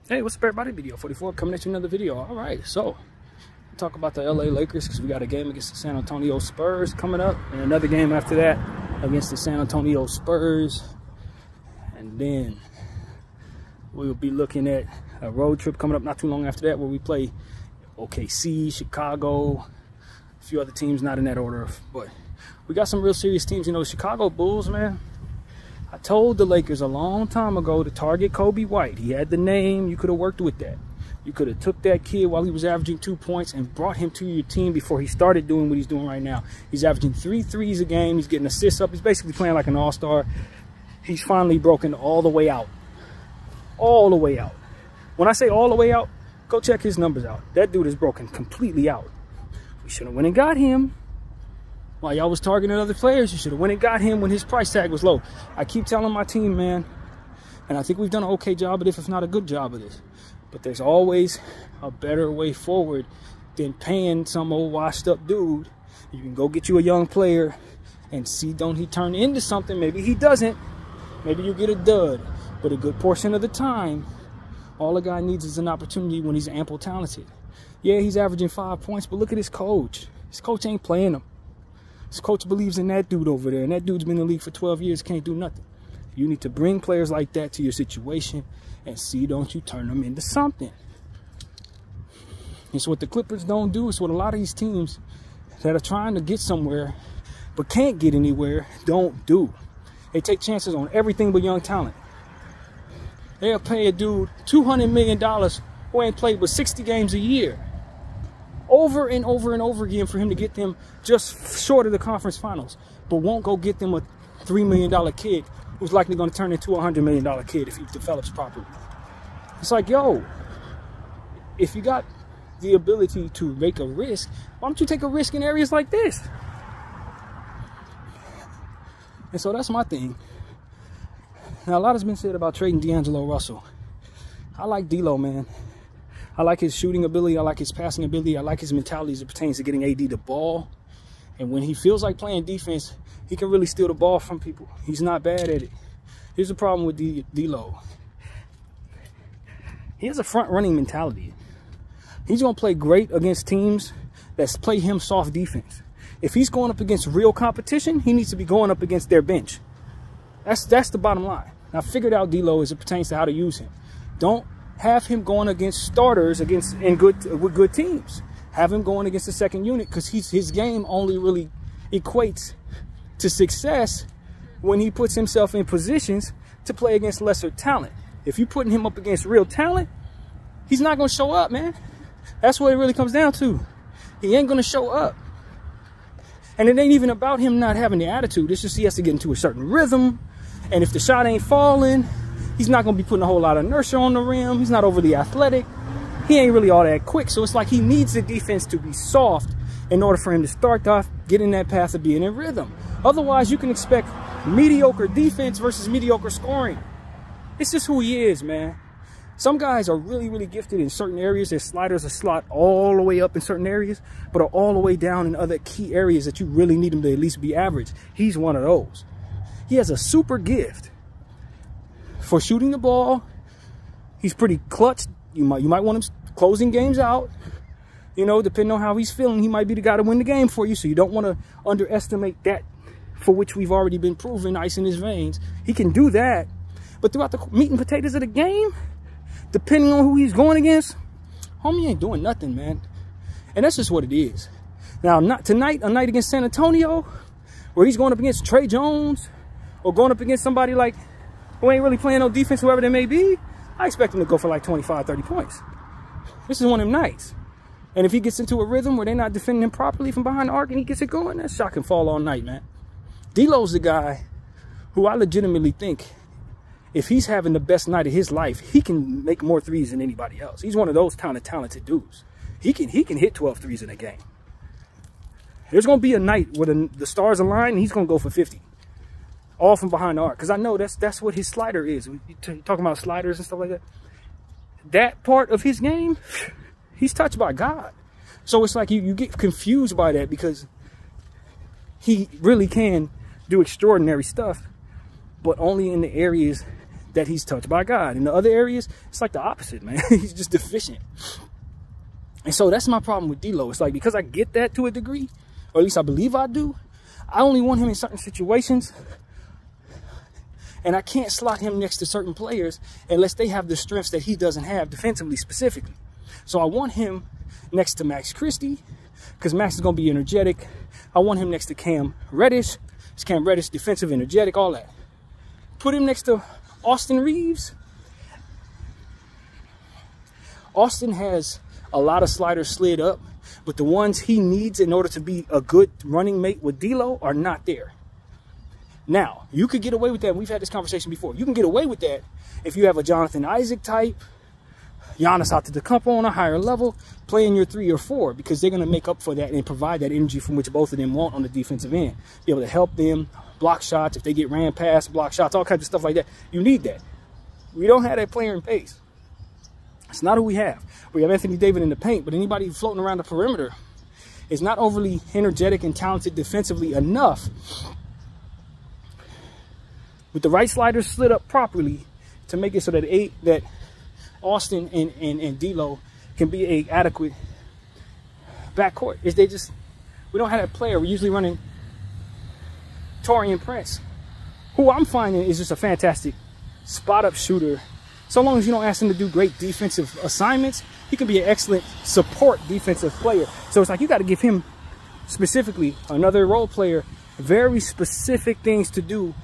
Hey, what's up everybody? Video 44 coming at you another video. All right, so talk about the LA Lakers because we got a game against the San Antonio Spurs coming up and another game after that against the San Antonio Spurs. And then we'll be looking at a road trip coming up not too long after that where we play OKC, Chicago, a few other teams, not in that order, but we got some real serious teams. You know, Chicago Bulls, man. I told the Lakers a long time ago to target Kobe White. He had the name. You could have worked with that. You could have took that kid while he was averaging 2 points and brought him to your team before he started doing what he's doing right now. He's averaging 3 threes a game. He's getting assists up. He's basically playing like an all-star. He's finally broken all the way out. All the way out. When I say all the way out, go check his numbers out. That dude is broken completely out. We should have went and got him. While y'all was targeting other players, you should have went and got him when his price tag was low. I keep telling my team, man, and I think we've done an okay job of this, if not a good job of this. But there's always a better way forward than paying some old washed up dude. You can go get you a young player and see, don't he turn into something? Maybe he doesn't. Maybe you get a dud. But a good portion of the time, all a guy needs is an opportunity when he's ample talented. Yeah, he's averaging 5 points, but look at his coach. His coach ain't playing him. His coach believes in that dude over there, and that dude's been in the league for 12 years, can't do nothing. You need to bring players like that to your situation and see, don't you turn them into something. It's what the Clippers don't do. It's what a lot of these teams that are trying to get somewhere but can't get anywhere don't do. They take chances on everything but young talent. They'll pay a dude $200 million who ain't played but 60 games a year. Over and over and over again for him to get them just short of the conference finals, but won't go get them a $3 million kid who's likely going to turn into a $100 million kid if he develops properly. It's like, yo, if you got the ability to make a risk, why don't you take a risk in areas like this? And so that's my thing. Now, a lot has been said about trading D'Angelo Russell. I like D'Lo, man. I like his shooting ability. I like his passing ability. I like his mentality as it pertains to getting AD the ball. And when he feels like playing defense, he can really steal the ball from people. He's not bad at it. Here's the problem with D'Lo. He has a front-running mentality. He's going to play great against teams that play him soft defense. If he's going up against real competition, he needs to be going up against their bench. That's the bottom line. I figured out D'Lo as it pertains to how to use him. Don't have him going against starters with good teams. Have him going against the second unit because his game only really equates to success when he puts himself in positions to play against lesser talent. If you're putting him up against real talent, he's not going to show up, man. That's what it really comes down to. He ain't going to show up. And it ain't even about him not having the attitude. It's just he has to get into a certain rhythm. And if the shot ain't falling, he's not going to be putting a whole lot of inertia on the rim. He's not overly athletic. He ain't really all that quick. So it's like he needs the defense to be soft in order for him to start off, get in that path of being in rhythm. Otherwise, you can expect mediocre defense versus mediocre scoring. It's just who he is, man. Some guys are really, really gifted in certain areas. Their sliders are slot all the way up in certain areas, but are all the way down in other key areas that you really need him to at least be average. He's one of those. He has a super gift for shooting the ball. He's pretty clutch. You might want him closing games out. You know, depending on how he's feeling, he might be the guy to win the game for you. So you don't want to underestimate that, for which we've already been proven, ice in his veins. He can do that. But throughout the meat and potatoes of the game, depending on who he's going against, homie ain't doing nothing, man. And that's just what it is. Now, not tonight, a night against San Antonio, where he's going up against Trey Jones, or going up against somebody like who ain't really playing no defense, whoever they may be, I expect him to go for like 25, 30 points. This is one of them nights. And if he gets into a rhythm where they're not defending him properly from behind the arc and he gets it going, that shot can fall all night, man. D'Lo's the guy who I legitimately think, if he's having the best night of his life, he can make more threes than anybody else. He's one of those kind of talented dudes. He can hit 12 threes in a game. There's going to be a night where the stars align and he's going to go for 50. All from behind the arc, because I know that's what his slider is. Talking about sliders and stuff like that. That part of his game, he's touched by God. So it's like you get confused by that because he really can do extraordinary stuff, but only in the areas that he's touched by God. In the other areas, it's like the opposite, man. He's just deficient. And so that's my problem with D'Lo. It's like, because I get that to a degree, or at least I believe I do, I only want him in certain situations. And I can't slot him next to certain players unless they have the strengths that he doesn't have defensively specifically. So I want him next to Max Christie because Max is going to be energetic. I want him next to Cam Reddish. It's Cam Reddish, defensive, energetic, all that. Put him next to Austin Reeves. Austin has a lot of sliders slid up, but the ones he needs in order to be a good running mate with D'Lo are not there. Now, you could get away with that. We've had this conversation before. You can get away with that if you have a Jonathan Isaac type, Giannis Antetokounmpo on a higher level, playing your 3 or 4, because they're going to make up for that and provide that energy from which both of them want on the defensive end. Be able to help them block shots. If they get ran past, block shots, all kinds of stuff like that. You need that. We don't have that player in pace. It's not who we have. We have Anthony Davis in the paint, but anybody floating around the perimeter is not overly energetic and talented defensively enough with the right sliders slid up properly to make it so that Austin and D'Lo can be a adequate backcourt. We don't have that player. We're usually running Taurean Prince, who I'm finding is just a fantastic spot-up shooter. So long as you don't ask him to do great defensive assignments, he can be an excellent support defensive player. So it's like you got to give him specifically, another role player, very specific things to do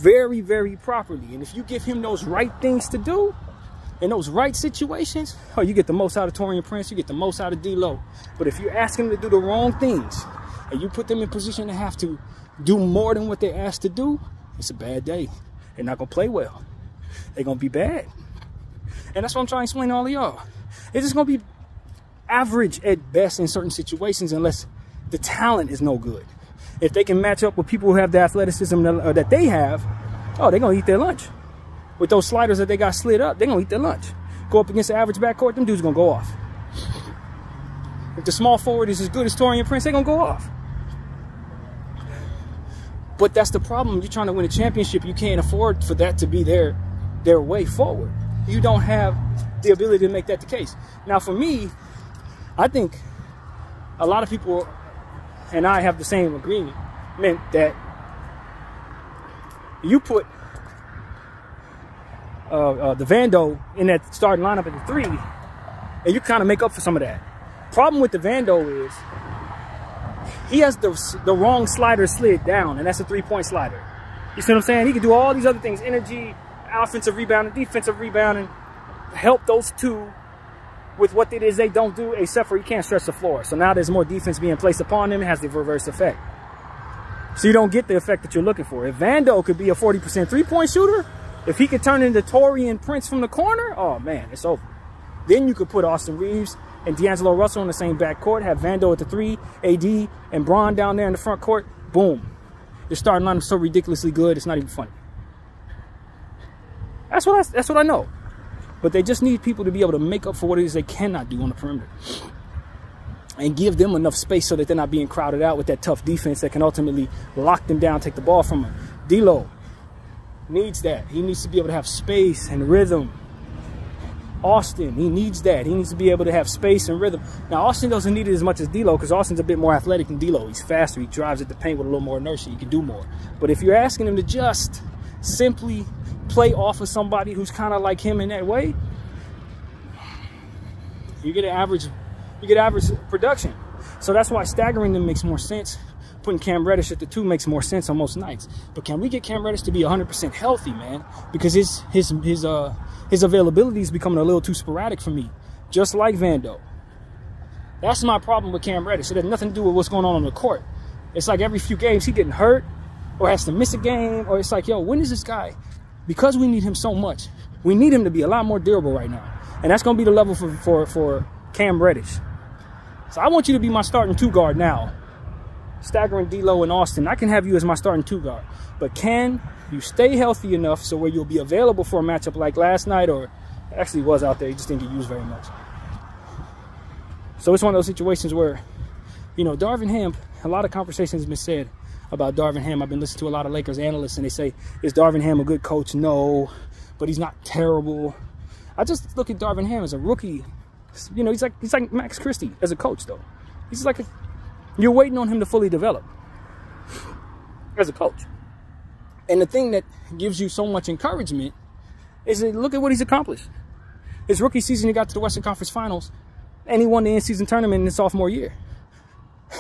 very, very properly. And if you give him those right things to do in those right situations, oh, you get the most out of Taurean Prince, you get the most out of D'Lo. But if you're asking them to do the wrong things and you put them in position to have to do more than what they're asked to do, it's a bad day. They're not going to play well. They're going to be bad. And that's what I'm trying to explain to all of y'all. It's just going to be average at best in certain situations unless the talent is no good. If they can match up with people who have the athleticism that they have, oh, they're going to eat their lunch. With those sliders that they got slid up, they're going to eat their lunch. Go up against the average backcourt, them dudes going to go off. If the small forward is as good as Taurean Prince, they're going to go off. But that's the problem. You're trying to win a championship. You can't afford for that to be their way forward. You don't have the ability to make that the case. Now, for me, I think a lot of people and I have the same agreement, meant that you put the Vando in that starting lineup at the 3, and you kind of make up for some of that. Problem with the Vando is he has the wrong slider slid down, and that's a 3-point slider. You see what I'm saying? He can do all these other things, energy, offensive rebounding, defensive rebounding, help those two with what it is they don't do, except for he can't stretch the floor. So now there's more defense being placed upon him. It has the reverse effect. So you don't get the effect that you're looking for. If Vando could be a 40% 3-point shooter, if he could turn into Taurean Prince from the corner, oh man, it's over. Then you could put Austin Reeves and D'Angelo Russell in the same backcourt, have Vando at the 3, AD and Bron down there in the front court. Boom. Your starting lineup is so ridiculously good, it's not even funny. That's what I know. But they just need people to be able to make up for what it is they cannot do on the perimeter. And give them enough space so that they're not being crowded out with that tough defense that can ultimately lock them down, take the ball from them. D'Lo needs that. He needs to be able to have space and rhythm. Austin, he needs that. He needs to be able to have space and rhythm. Now, Austin doesn't need it as much as D'Lo because Austin's a bit more athletic than D'Lo. He's faster. He drives at the paint with a little more inertia. He can do more. But if you're asking him to just simply play off of somebody who's kind of like him in that way, you get average production. So that's why staggering them makes more sense. Putting Cam Reddish at the 2 makes more sense on most nights. But can we get Cam Reddish to be 100% healthy, man? Because his availability is becoming a little too sporadic for me, just like Vando. That's my problem with Cam Reddish. It has nothing to do with what's going on the court. It's like every few games he getting hurt or has to miss a game, or it's like, yo, when is this guy? Because we need him so much, we need him to be a lot more durable right now. And that's going to be the level for Cam Reddish. So I want you to be my starting 2 guard now. Staggering D'Lo and Austin, I can have you as my starting 2 guard. But can you stay healthy enough so where you'll be available for a matchup like last night, or actually was out there, he just didn't get used very much. So it's one of those situations where, you know, Darvin Ham, a lot of conversations have been said about Darvin Ham. I've been listening to a lot of Lakers analysts, and they say, is Darvin Ham a good coach? No. but he's not terrible. I just look at Darvin Ham as a rookie. You know, he's like Max Christie as a coach, though. He's like you're waiting on him to fully develop as a coach. And the thing that gives you so much encouragement is that look at what he's accomplished. His rookie season, he got to the Western Conference Finals, and he won the in-season tournament in his sophomore year.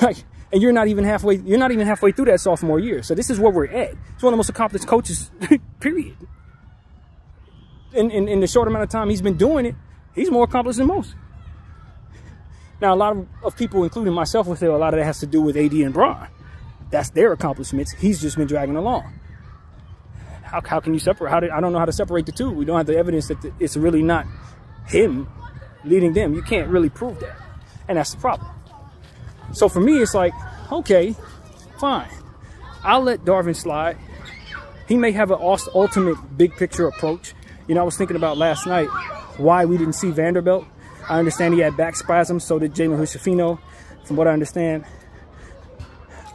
And you're not even halfway through that sophomore year. So this is where we're at. He's one of the most accomplished coaches, period. In the short amount of time he's been doing it, he's more accomplished than most. Now, a lot of people, including myself, will say a lot of that has to do with AD and Bron. That's their accomplishments. He's just been dragging along. How can you separate? I don't know how to separate the two. We don't have the evidence that it's really not him leading them. You can't really prove that. And that's the problem. So for me, it's like, okay, fine. I'll let Darvin slide. He may have an ultimate big picture approach. You know, I was thinking about last night why we didn't see Vanderbilt. I understand he had back spasms, so did Jalen Hood-Schifino. From what I understand,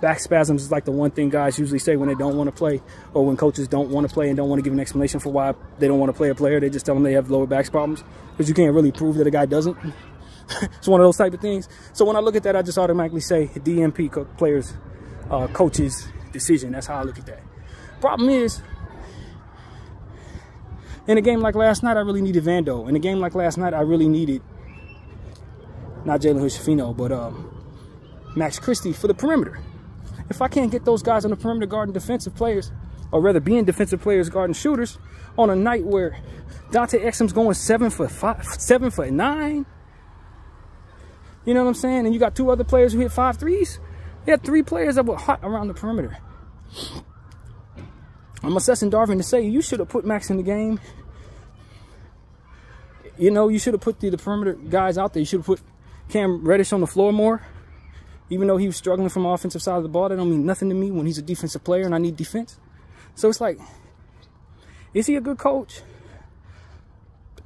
back spasms is like the one thing guys usually say when they don't want to play, or when coaches don't want to play and don't want to give an explanation for why they don't want to play a player. They just tell them they have lower back problems, because you can't really prove that a guy doesn't. It's one of those type of things. So when I look at that, I just automatically say DNP players, coach's decision. That's how I look at that. Problem is, in a game like last night, I really needed Vando. In a game like last night, I really needed not Jalen Hood-Schifino, but Max Christie for the perimeter. If I can't get those guys on the perimeter guarding defensive players, or rather being defensive players guarding shooters, on a night where Dante Exum's going 7 for 5, 7 for 9, you know what I'm saying? And you got two other players who hit 5 threes. You had 3 players that were hot around the perimeter. I'm assessing Darvin to say, you should have put Max in the game. You know, you should have put the perimeter guys out there. You should have put Cam Reddish on the floor more. Even though he was struggling from the offensive side of the ball, that don't mean nothing to me when he's a defensive player and I need defense. So it's like, is he a good coach?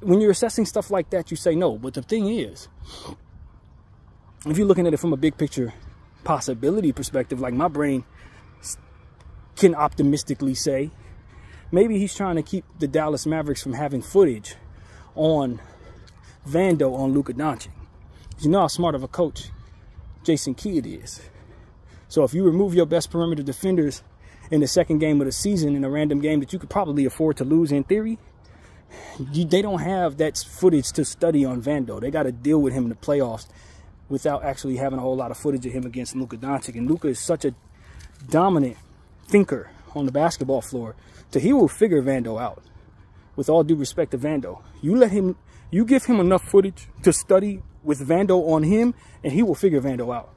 When you're assessing stuff like that, you say no. But the thing is, if you're looking at it from a big picture possibility perspective, like my brain can optimistically say, maybe he's trying to keep the Dallas Mavericks from having footage on Vando on Luka Doncic. You know how smart of a coach Jason Kidd is. So if you remove your best perimeter defenders in the second game of the season in a random game that you could probably afford to lose in theory, they don't have that footage to study on Vando. They got to deal with him in the playoffs without actually having a whole lot of footage of him against Luka Doncic. And Luka is such a dominant thinker on the basketball floor that he will figure Vando out. With all due respect to Vando, you give him enough footage to study with Vando on him, and he will figure Vando out.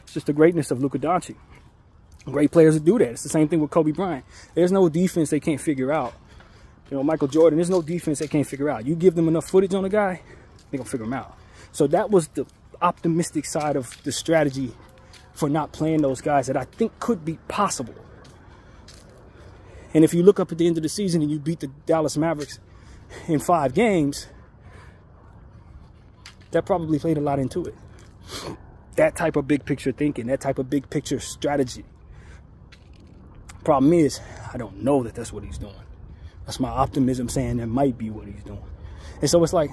It's just the greatness of Luka Doncic. Great players do that. It's the same thing with Kobe Bryant. There's no defense they can't figure out. You know, Michael Jordan, there's no defense they can't figure out. You give them enough footage on a guy, they're going to figure him out. So that was the optimistic side of the strategy for not playing those guys that I think could be possible. And if you look up at the end of the season and you beat the Dallas Mavericks in 5 games, that probably played a lot into it. That type of big picture thinking, that type of big picture strategy. Problem is, I don't know that that's what he's doing. That's my optimism saying that might be what he's doing. And so it's like,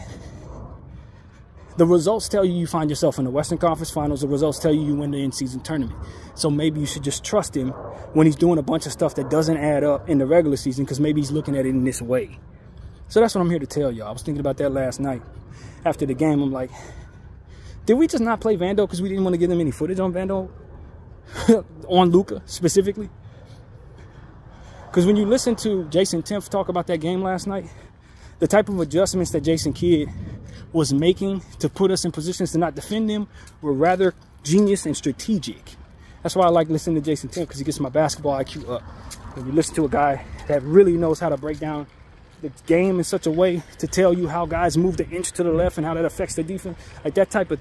the results tell you find yourself in the Western Conference Finals. The results tell you win the in-season tournament. So maybe you should just trust him when he's doing a bunch of stuff that doesn't add up in the regular season, because maybe he's looking at it in this way. So that's what I'm here to tell y'all. I was thinking about that last night. After the game, I'm like, did we just not play Vando because we didn't want to give them any footage on Vando? On Luka, specifically? Because when you listen to Jason Timpf talk about that game last night, the type of adjustments that Jason Kidd was making to put us in positions to not defend them were rather genius and strategic. That's why I like listening to Jason Timpf, because he gets my basketball IQ up. When you listen to a guy that really knows how to break down the game in such a way to tell you how guys move the inch to the left and how that affects the defense, like that type of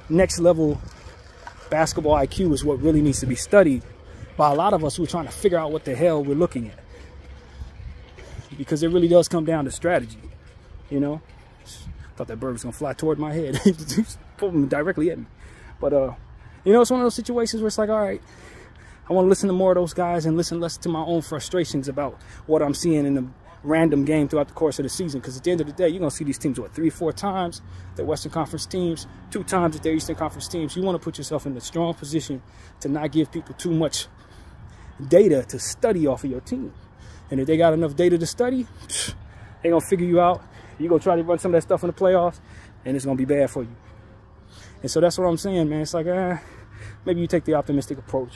next level basketball IQ is what really needs to be studied by a lot of us who are trying to figure out what the hell we're looking at. Because it really does come down to strategy, you know? Thought that bird was gonna fly toward my head. Pulled directly at me. But you know, it's one of those situations where it's like, all right, I want to listen to more of those guys and listen less to my own frustrations about what I'm seeing in the random game throughout the course of the season. Because at the end of the day, you're going to see these teams, what, 3 or 4 times, their Western Conference teams, 2 times at their Eastern Conference teams. You want to put yourself in a strong position to not give people too much data to study off of your team. And if they got enough data to study, they're going to figure you out. You're going to try to run some of that stuff in the playoffs, and it's going to be bad for you. And so that's what I'm saying, man. It's like, maybe you take the optimistic approach.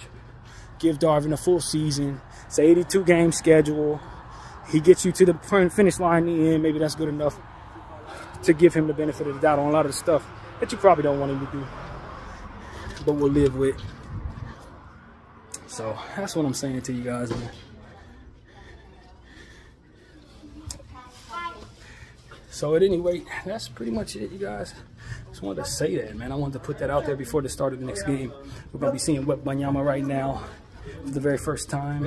Give Darvin a full season. It's an 82-game schedule. He gets you to the finish line in the end. Maybe that's good enough to give him the benefit of the doubt on a lot of the stuff that you probably don't want him to do, but we'll live with. So that's what I'm saying to you guys, man. So at any rate, that's pretty much it, you guys. Just wanted to say that, man. I wanted to put that out there before the start of the next game. We're going to be seeing Wembanyama right now for the very first time.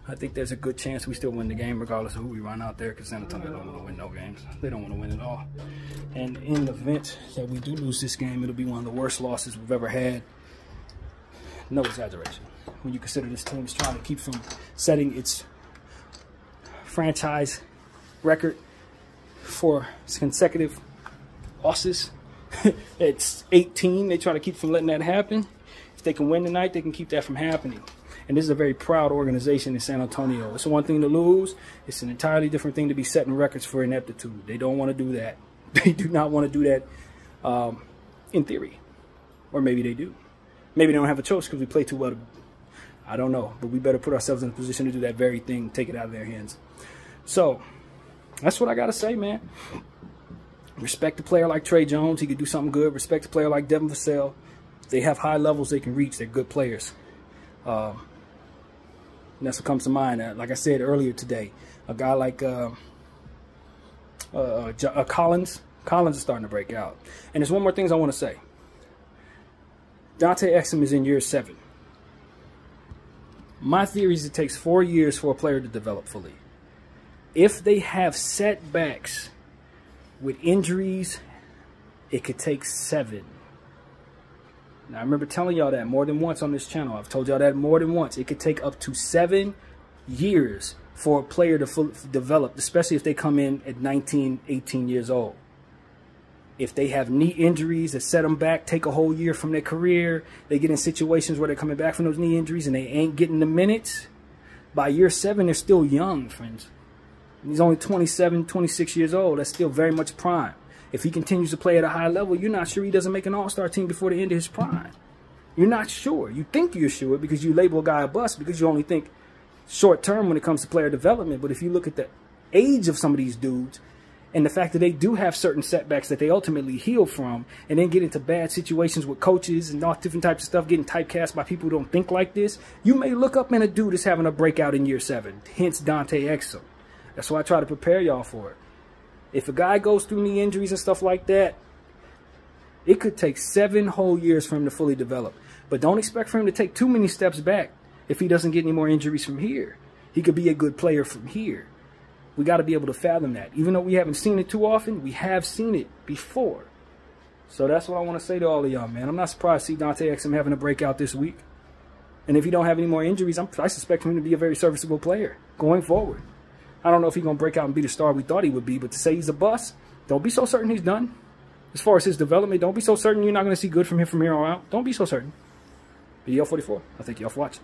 I think there's a good chance we still win the game regardless of who we run out there, because San Antonio don't want to win no games. They don't want to win at all. And in the event that we do lose this game, it'll be one of the worst losses we've ever had. No exaggeration. When you consider this team is trying to keep from setting its franchise record for consecutive losses. It's 18. They try to keep from letting that happen. If they can win tonight, they can keep that from happening. And this is a very proud organization in San Antonio. It's one thing to lose. It's an entirely different thing to be setting records for ineptitude. They don't want to do that. They do not want to do that in theory. Or maybe they do. Maybe they don't have a choice because we play too well. I don't know. But we better put ourselves in a position to do that very thing, take it out of their hands. So that's what I got to say, man. Respect a player like Tre Jones. He could do something good. Respect a player like Devin Vassell. They have high levels they can reach. They're good players. And that's what comes to mind. Like I said earlier today, a guy like Collins. Collins is starting to break out. And there's one more thing I want to say. Dante Exum is in year 7. My theory is it takes 4 years for a player to develop fully. If they have setbacks with injuries, it could take 7. Now, I remember telling y'all that more than once on this channel. I've told y'all that more than once. It could take up to 7 years for a player to fully develop, especially if they come in at 19, 18 years old. If they have knee injuries that set them back, take a whole year from their career, they get in situations where they're coming back from those knee injuries and they ain't getting the minutes, by year 7, they're still young, friends. He's only 27, 26 years old. That's still very much prime. If he continues to play at a high level, you're not sure he doesn't make an all-star team before the end of his prime. You're not sure. You think you're sure because you label a guy a bust because you only think short-term when it comes to player development. But if you look at the age of some of these dudes and the fact that they do have certain setbacks that they ultimately heal from and then get into bad situations with coaches and all different types of stuff, getting typecast by people who don't think like this, you may look up and a dude is having a breakout in year 7, hence Dante Exum. That's why I try to prepare y'all for it. If a guy goes through knee injuries and stuff like that, it could take 7 whole years for him to fully develop. But don't expect for him to take too many steps back if he doesn't get any more injuries from here. He could be a good player from here. We got to be able to fathom that. Even though we haven't seen it too often, we have seen it before. So that's what I want to say to all of y'all, man. I'm not surprised to see Dante Exum having a breakout this week. And if he don't have any more injuries, I suspect him to be a very serviceable player going forward. I don't know if he's going to break out and be the star we thought he would be, but to say he's a bust, don't be so certain he's done. As far as his development, don't be so certain you're not going to see good from him from here on out. Don't be so certain. BDL44, I thank y'all for watching.